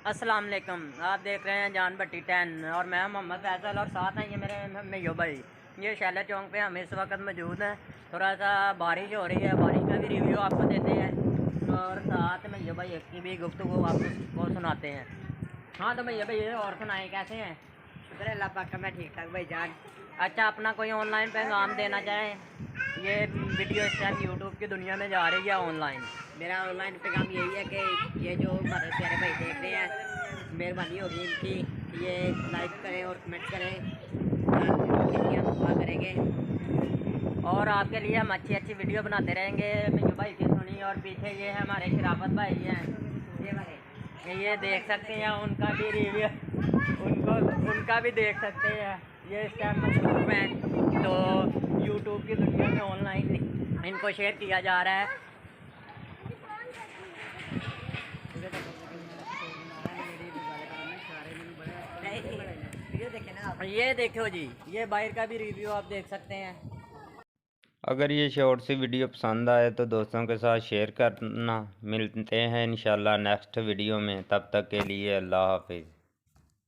अस्सलाम वालेकुम। आप देख रहे हैं जान भट्टी 10 और मैं मोहम्मद फैसल और साथ हैं ये मेरे मेयो भाई। ये शैला चौक पे हम इस वक्त मौजूद हैं। थोड़ा सा बारिश हो रही है, बारिश का भी रिव्यू आपको देते हैं और साथ में मेयो भाई की भी गुफ्तगू आपको सुनाते हैं। हाँ तो मेयो भाई ये और सुनाएं, कैसे हैं? शुक्र है अल्लाह पाक का, मैं ठीक ठाक भाई जान। अच्छा, अपना कोई ऑनलाइन पैगाम देना चाहें? ये वीडियो इस टाइम यूट्यूब की दुनिया में जा रही है ऑनलाइन। मेरा ऑनलाइन पैगाम यही है कि ये जो हमारे प्यारे भाई देख रहे हैं, मेहरबानी होगी इनकी कि ये लाइक करें और कमेंट करें, इनकी हम दुआ करेंगे। और आपके लिए हम अच्छी अच्छी वीडियो बनाते रहेंगे। मेजू भाई की सुनी और पीछे ये है हमारे शराफत भाई हैं, ये वाले ये देख सकते हैं, उनका भी रिव्यू उनको उनका भी देख सकते हैं। ये इस टाइम मशहूर हैं तो यूट्यूब की दुनिया में ऑनलाइन इनको शेयर किया जा रहा है। वीडियो देखे ना आप। ये देखो जी, ये बाहर का भी रिव्यू आप देख सकते हैं। अगर ये शॉर्ट सी वीडियो पसंद आए तो दोस्तों के साथ शेयर करना। मिलते हैं इंशाल्लाह नेक्स्ट वीडियो में, तब तक के लिए अल्लाह हाफिज़।